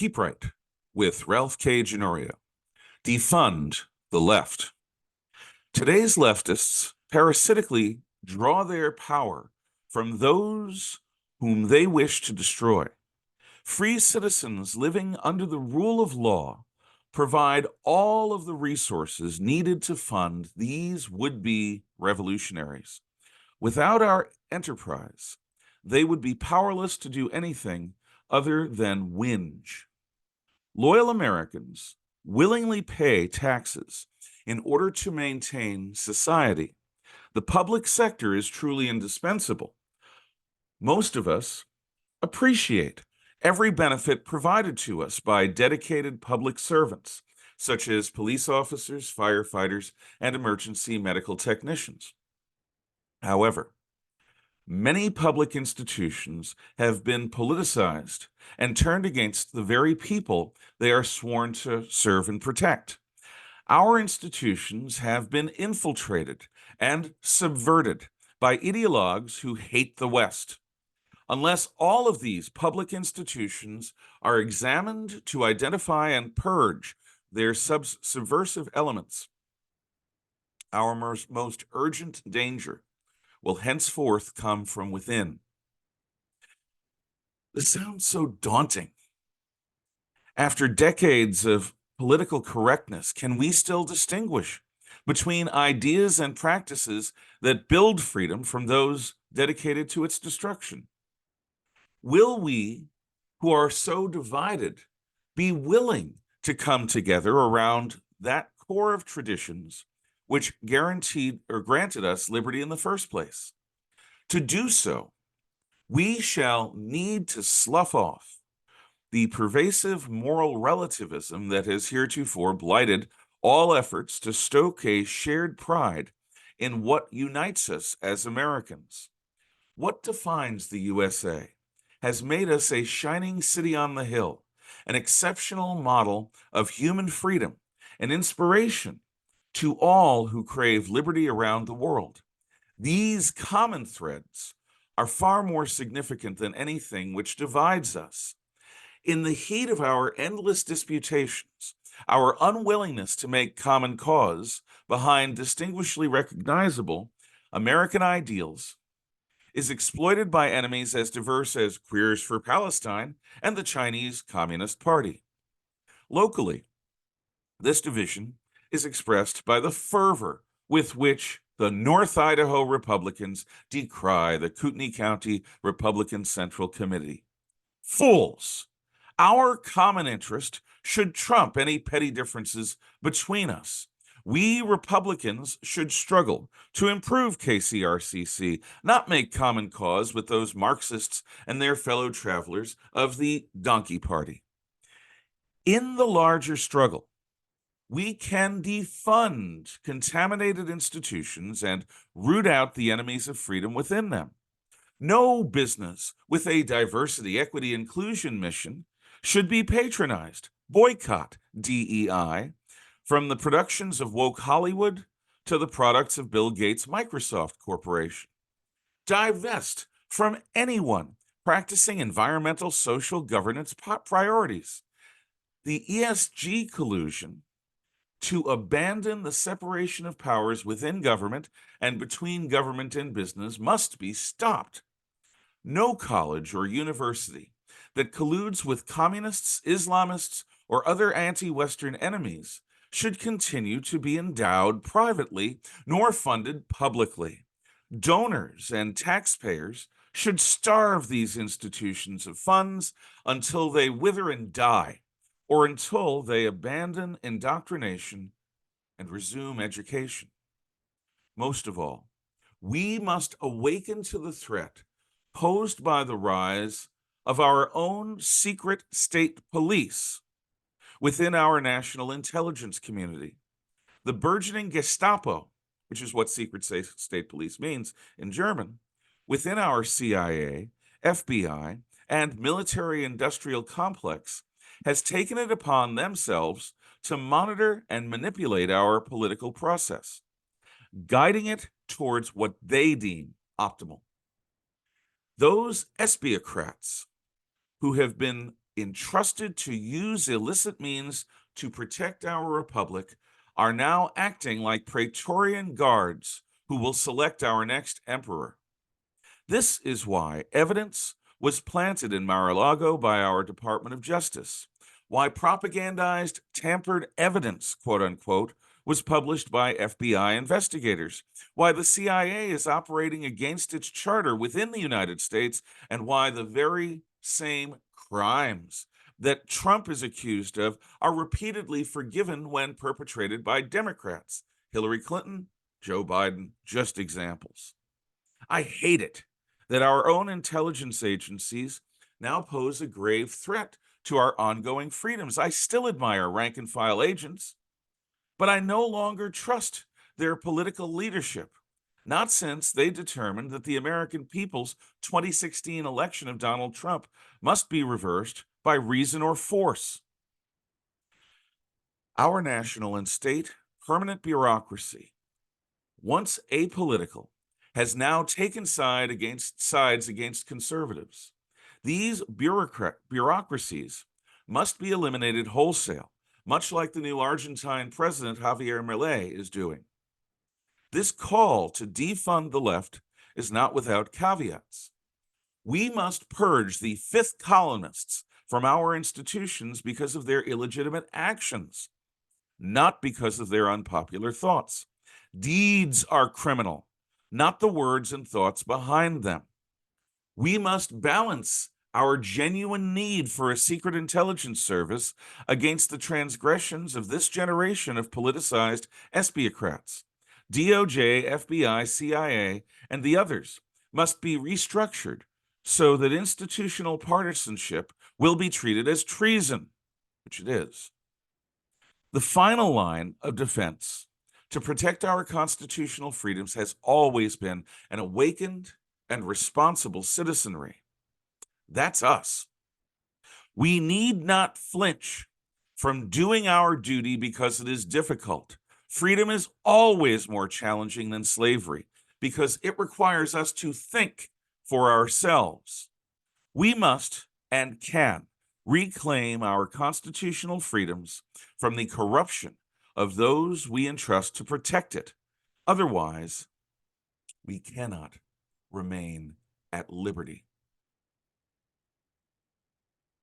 Keep Right with Ralph K. Ginorio. Defund the left. Today's leftists parasitically draw their power from those whom they wish to destroy. Free citizens living under the rule of law provide all of the resources needed to fund these would-be revolutionaries. Without our enterprise, they would be powerless to do anything other than whinge. Loyal Americans willingly pay taxes in order to maintain society. The public sector is truly indispensable. Most of us appreciate every benefit provided to us by dedicated public servants, such as police officers, firefighters, and emergency medical technicians. However, many public institutions have been politicized and turned against the very people they are sworn to serve and protect. Our institutions have been infiltrated and subverted by ideologues who hate the West. Unless all of these public institutions are examined to identify and purge their subversive elements, our most urgent danger will henceforth come from within. This sounds so daunting. After decades of political correctness, can we still distinguish between ideas and practices that build freedom from those dedicated to its destruction? Will we, who are so divided, be willing to come together around that core of traditions which guaranteed or granted us liberty in the first place? To do so, we shall need to slough off the pervasive moral relativism that has heretofore blighted all efforts to stoke a shared pride in what unites us as Americans. What defines the USA has made us a shining city on the hill, an exceptional model of human freedom, an inspiration to all who crave liberty around the world. These common threads are far more significant than anything which divides us. In the heat of our endless disputations, our unwillingness to make common cause behind distinguishingly recognizable American ideals is exploited by enemies as diverse as Queers for Palestine and the Chinese Communist Party. Locally, this division is expressed by the fervor with which the North Idaho Republicans decry the Kootenai County Republican Central Committee. Fools! Our common interest should trump any petty differences between us. We Republicans should struggle to improve KCRCC, not make common cause with those Marxists and their fellow travelers of the Donkey Party. In the larger struggle, we can defund contaminated institutions and root out the enemies of freedom within them. No business with a diversity, equity, inclusion mission should be patronized. Boycott DEI, from the productions of woke Hollywood to the products of Bill Gates' Microsoft Corporation. Divest from anyone practicing environmental social governance priorities. The ESG collusion to abandon the separation of powers within government and between government and business must be stopped. No college or university that colludes with communists, Islamists, or other anti-Western enemies should continue to be endowed privately nor funded publicly. Donors and taxpayers should starve these institutions of funds until they wither and die, or until they abandon indoctrination and resume education. Most of all, we must awaken to the threat posed by the rise of our own secret state police within our national intelligence community. The burgeoning Gestapo, which is what secret state police means in German, within our CIA, FBI, and military-industrial complex has taken it upon themselves to monitor and manipulate our political process, guiding it towards what they deem optimal. Those espiocrats who have been entrusted to use illicit means to protect our republic, are now acting like Praetorian guards who will select our next emperor. This is why evidence was planted in Mar-a-Lago by our Department of Justice, why propagandized tampered evidence, quote unquote, was published by FBI investigators, why the CIA is operating against its charter within the United States, and why the very same crimes that Trump is accused of are repeatedly forgiven when perpetrated by Democrats. Hillary Clinton, Joe Biden, just examples. I hate it that our own intelligence agencies now pose a grave threat to our ongoing freedoms. I still admire rank and file agents, but I no longer trust their political leadership, not since they determined that the American people's 2016 election of Donald Trump must be reversed by reason or force. Our national and state permanent bureaucracy, once apolitical, has now taken sides against conservatives. These bureaucracies must be eliminated wholesale, much like the new Argentine president Javier Milei is doing. This call to defund the left is not without caveats. We must purge the fifth columnists from our institutions because of their illegitimate actions, not because of their unpopular thoughts. Deeds are criminal, not the words and thoughts behind them. We must balance our genuine need for a secret intelligence service against the transgressions of this generation of politicized espiocrats. DOJ, FBI, CIA, and the others must be restructured so that institutional partisanship will be treated as treason, which it is. The final line of defense to protect our constitutional freedoms has always been an awakened and responsible citizenry. That's us. We need not flinch from doing our duty because it is difficult. Freedom is always more challenging than slavery because it requires us to think for ourselves. We must and can reclaim our constitutional freedoms from the corruption of those we entrust to protect it. Otherwise, we cannot remain at liberty.